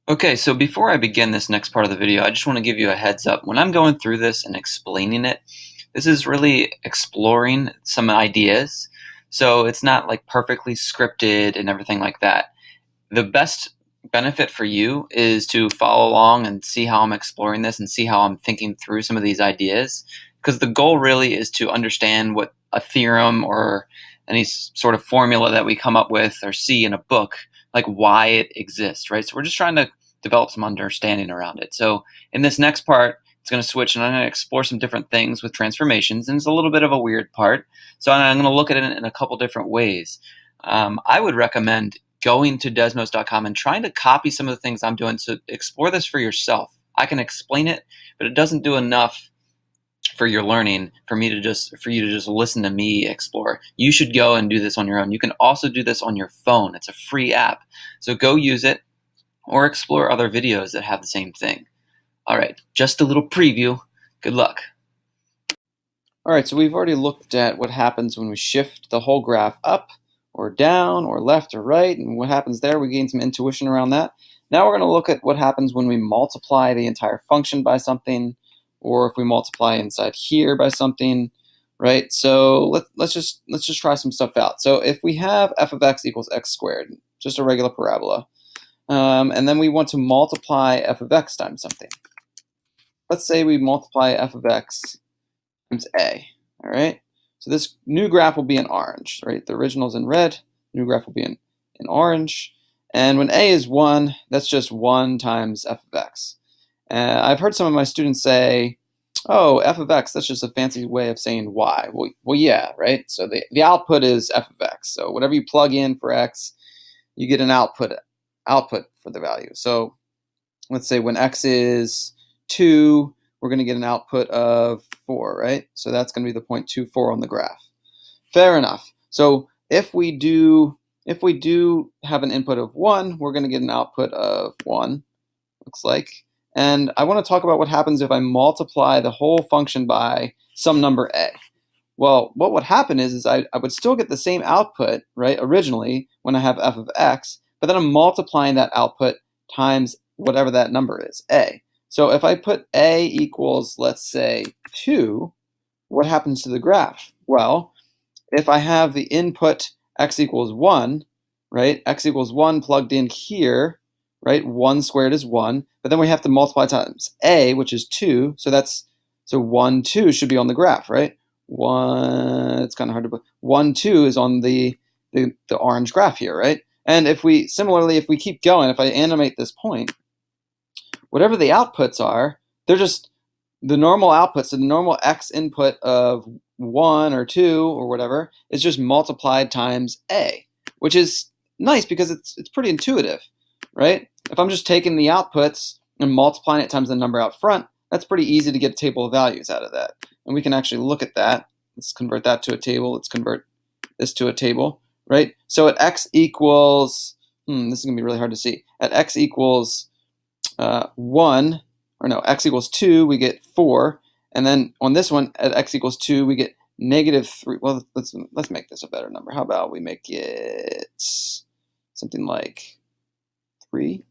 Okay, so before I begin this next part of the video, I just want to give you a heads up. When I'm going through this and explaining it, this is really exploring some ideas. So it's not like perfectly scripted and everything like that. The best benefit for you is to follow along and see how I'm exploring this and see how I'm thinking through some of these ideas. Because the goal really is to understand what a theorem or any sort of formula that we come up with or see in a book, like why it exists, right? So we're just trying to develop some understanding around it. So in this next part, it's going to switch and I'm going to explore some different things with transformations. And it's a little bit of a weird part. So I'm going to look at it in a couple different ways. I would recommend going to desmos.com and trying to copy some of the things I'm doing. So explore this for yourself. I can explain it, but it doesn't do enough for your learning for you to just listen to me explore. You should go and do this on your own. You can also do this on your phone. It's a free app. So go use it or explore other videos that have the same thing. All right, just a little preview. Good luck. All right, so we've already looked at what happens when we shift the whole graph up or down or left or right, and what happens there. We gain some intuition around that. Now we're going to look at what happens when we multiply the entire function by something, or if we multiply inside here by something, right? So let's just try some stuff out. So if we have f of x equals x squared, just a regular parabola, and then we want to multiply f of x times something. Let's say we multiply f of x times a, all right? So this new graph will be in orange, right? The original's in red, new graph will be in orange. And when a is 1, that's just 1 times f of x. I've heard some of my students say, oh, f of x, that's just a fancy way of saying y. Well yeah, right? So the output is f of x. So whatever you plug in for x, you get an output for the value. So let's say when x is 2, we're going to get an output of 4, right? So that's going to be the 0.24 on the graph. Fair enough. So if we do have an input of 1, we're going to get an output of 1, looks like. And I want to talk about what happens if I multiply the whole function by some number a. Well, what would happen is I would still get the same output, right, originally when I have f of x, but then I'm multiplying that output times whatever that number is, a. So if I put a equals, let's say, 2, what happens to the graph? Well, if I have the input x equals 1, right, x equals 1 plugged in here, right, 1 squared is 1, but then we have to multiply times a, which is 2, so 1, 2 should be on the graph, right? 1, it's kind of hard to put, 1, 2 is on the orange graph here, right? And if we keep going, if I animate this point, whatever the outputs are, they're just the normal outputs. So the normal x input of 1 or 2 or whatever is just multiplied times a, which is nice because it's pretty intuitive, right? If I'm just taking the outputs and multiplying it times the number out front, that's pretty easy to get a table of values out of that. And we can actually look at that. Let's convert that to a table. Let's convert this to a table, right? So at x equals, this is going to be really hard to see. At x equals 1, or no, x equals 2, we get 4. And then on this one, at x equals 2, we get negative 3. Well, let's make this a better number. How about we make it something like 3?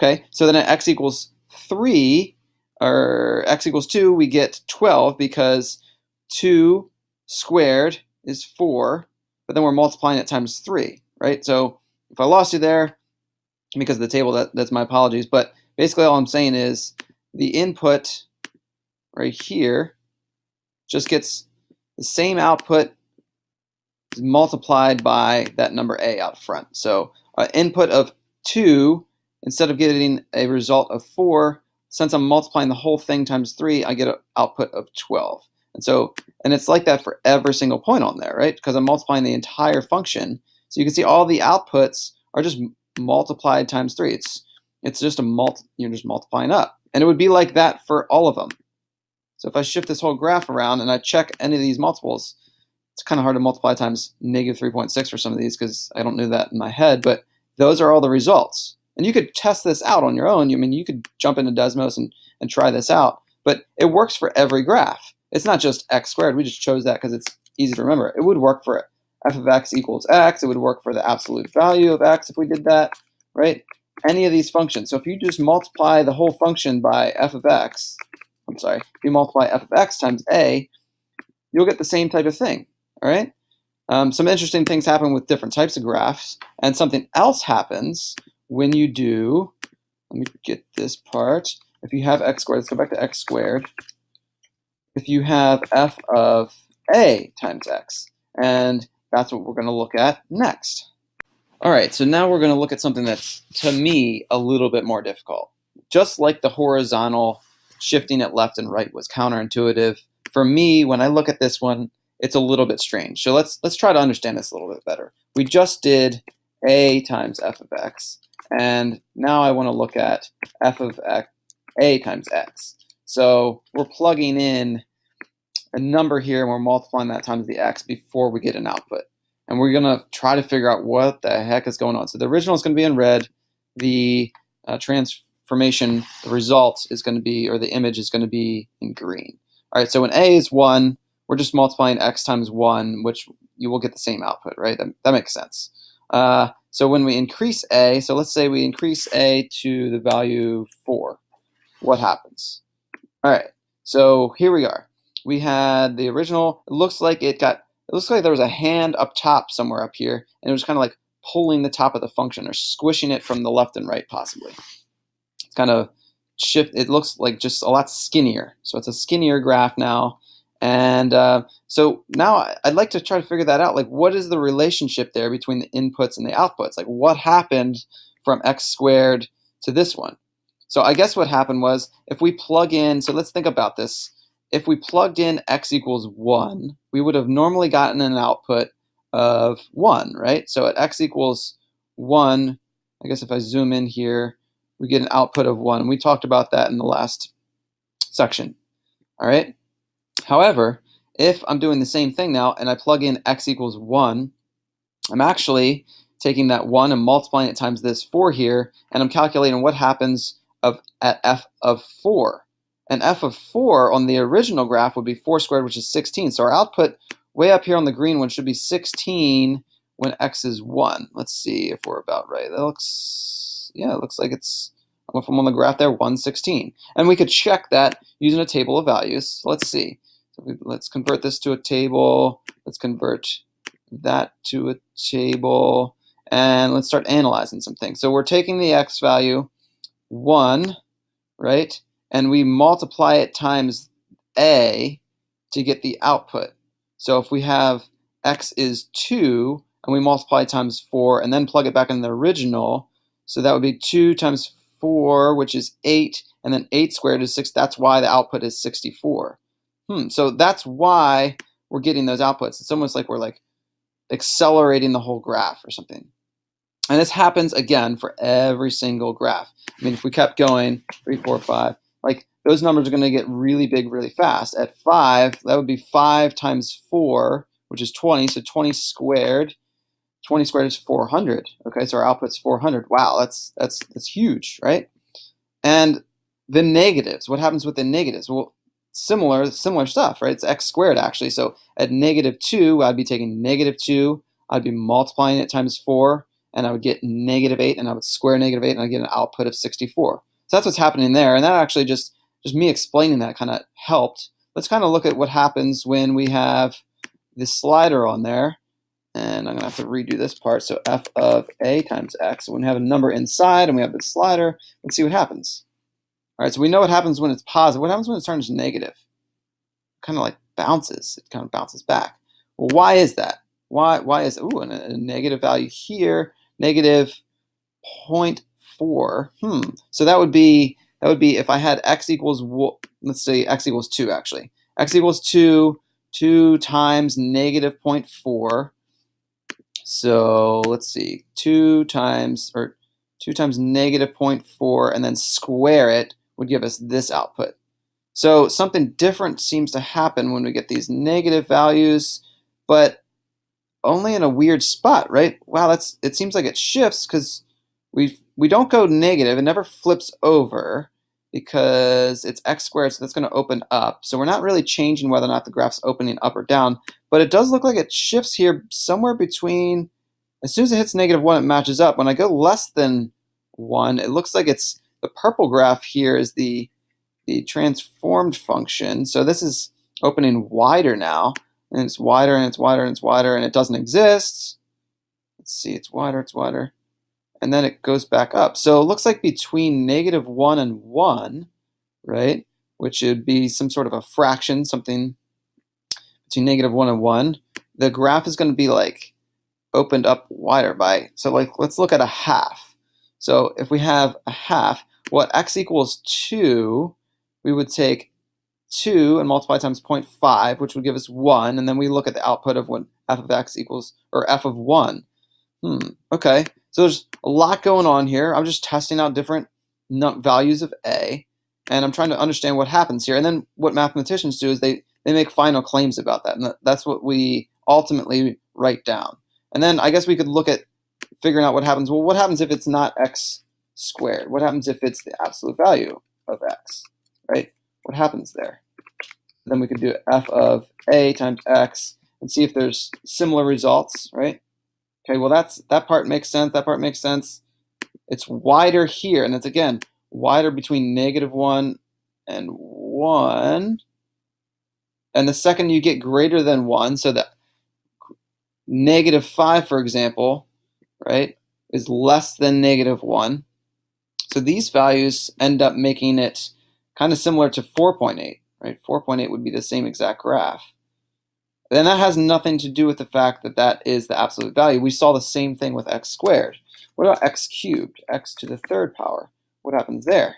Okay, so then at x equals 3, or x equals 2, we get 12 because 2 squared is 4, but then we're multiplying it times 3, right? So if I lost you there because of the table, that's my apologies, but basically all I'm saying is the input right here just gets the same output multiplied by that number a out front. So input of 2, instead of getting a result of 4, since I'm multiplying the whole thing times 3, I get an output of 12. And it's like that for every single point on there, right? Because I'm multiplying the entire function. So you can see all the outputs are just multiplied times 3. It's just you're just multiplying up. And it would be like that for all of them. So if I shift this whole graph around and I check any of these multiples, it's kind of hard to multiply times negative 3.6 for some of these because I don't know that in my head, but those are all the results. And you could test this out on your own. I mean, you could jump into Desmos and try this out, but it works for every graph. It's not just x squared. We just chose that because it's easy to remember. It would work for f of x equals x. It would work for the absolute value of x if we did that, right? any of these functions. So if you just multiply the whole function by f of x, if you multiply f of x times a, you'll get the same type of thing, all right? Some interesting things happen with different types of graphs, and something else happens when you do, let me get this part, if you have x squared, let's go back to x squared, if you have f of a times x, and that's what we're going to look at next. All right, so now we're going to look at something that's, to me, a little bit more difficult. Just like the horizontal shifting it left and right was counterintuitive, for me, when I look at this one, it's a little bit strange. So let's try to understand this a little bit better. We just did a times f of x, and now I want to look at f of x, a times x. So we're plugging in a number here, and we're multiplying that times the x before we get an output. And we're going to try to figure out what the heck is going on. So the original is going to be in red. The transformation, the result is going to be, or the image is going to be in green. All right, so when a is 1, we're just multiplying x times 1, which you will get the same output, right? That makes sense. So when we increase a, so let's say we increase a to the value 4, what happens? All right, so here we are. We had the original, it looks like there was a hand up top somewhere up here, and it was kind of like pulling the top of the function or squishing it from the left and right possibly. It's kind of it looks like just a lot skinnier. So it's a skinnier graph now. And so now I'd like to try to figure that out. Like, what is the relationship there between the inputs and the outputs? Like, what happened from x squared to this one? So I guess what happened was, if we plug in, so let's think about this. If we plugged in x equals 1, we would have normally gotten an output of 1, right? So at x equals 1, I guess if I zoom in here, we get an output of 1. And we talked about that in the last section, all right? However, if I'm doing the same thing now and I plug in x equals 1, I'm actually taking that 1 and multiplying it times this 4 here, and I'm calculating what happens at f of 4. And f of 4 on the original graph would be 4 squared, which is 16. So our output way up here on the green one should be 16 when x is 1. Let's see if we're about right. That looks, yeah, it looks like it's, if I'm on the graph there, 116. And we could check that using a table of values. So let's see. So let's convert this to a table. Let's convert that to a table. And let's start analyzing some things. So we're taking the x value, 1, right? And we multiply it times a to get the output. So if we have x is 2, and we multiply times 4, and then plug it back in the original, so that would be 2 times 4, which is 8, and then 8 squared is 6. That's why the output is 64. So that's why we're getting those outputs. It's almost like we're like accelerating the whole graph or something. And this happens again for every single graph. I mean, if we kept going, 3, 4, 5, like those numbers are going to get really big really fast. At 5, that would be 5 times 4, which is 20. So 20 squared. 20 squared is 400. Okay, so our output's 400. Wow, that's huge, right? And the negatives. What happens with the negatives? Well, similar stuff, right? It's x squared actually. So at -2, I'd be taking -2. I'd be multiplying it times 4, and I would get -8, and I would square -8, and I'd get an output of 64. So that's what's happening there, and that actually just me explaining that kind of helped. Let's kind of look at what happens when we have this slider on there, and I'm going to have to redo this part. So f of a times x. So when we have a number inside and we have the slider, let's see what happens. All right, so we know what happens when it's positive. What happens when it turns negative? It kind of like bounces. It kind of bounces back. Well, why is that? Why is, ooh, and a negative value here, -0.4. So that would be if I had x equals, let's say x equals 2 actually. X equals 2 times -0.4. So let's see, 2 times -0.4, and then square it would give us this output. So something different seems to happen when we get these negative values, but only in a weird spot, right? Wow, it seems like it shifts because we don't go negative. It never flips over because it's x squared, so that's going to open up. So we're not really changing whether or not the graph's opening up or down, but it does look like it shifts here somewhere between, as soon as it hits -1, it matches up. When I go less than 1. It looks like it's the purple graph here is the transformed function. So this is opening wider now, and it's wider and it's wider and it's wider, and it doesn't exist. Let's see, it's wider, and then it goes back up. So it looks like between -1 and 1, right, which would be some sort of a fraction, something between -1 and 1, the graph is going to be like opened up wider by, so like let's look at a half. So if we have a half, what x equals 2, we would take 2 and multiply times 0.5, which would give us 1, and then we look at the output of when f of x equals, or f of 1. Okay, so there's a lot going on here. I'm just testing out different values of a, and I'm trying to understand what happens here. And then what mathematicians do is they make final claims about that, and that's what we ultimately write down. And then I guess we could look at figuring out what happens. Well, what happens if it's not x squared? What happens if it's the absolute value of x, right? What happens there? Then we could do f of a times x and see if there's similar results, right? Okay, well that part makes sense, that part makes sense. It's wider here, and it's again wider between -1 and 1. And the second you get greater than 1, so that -5, for example, right, is less than -1. So these values end up making it kind of similar to 4.8, right? 4.8 would be the same exact graph. Then that has nothing to do with the fact that that is the absolute value. We saw the same thing with x squared. What about x cubed? X to the 3rd power. What happens there?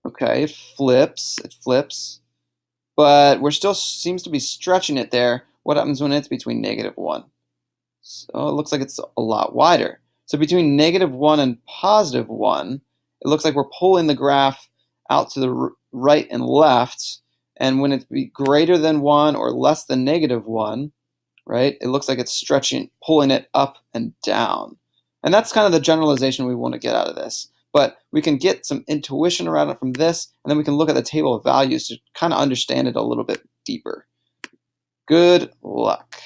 Okay, it flips, but we're still seems to be stretching it there. What happens when it's between -1? So it looks like it's a lot wider. So between -1 and +1, it looks like we're pulling the graph out to the right and left. And when it's greater than 1 or less than -1, right, it looks like it's stretching, pulling it up and down. And that's kind of the generalization we want to get out of this. But we can get some intuition around it from this, and then we can look at the table of values to kind of understand it a little bit deeper. Good luck.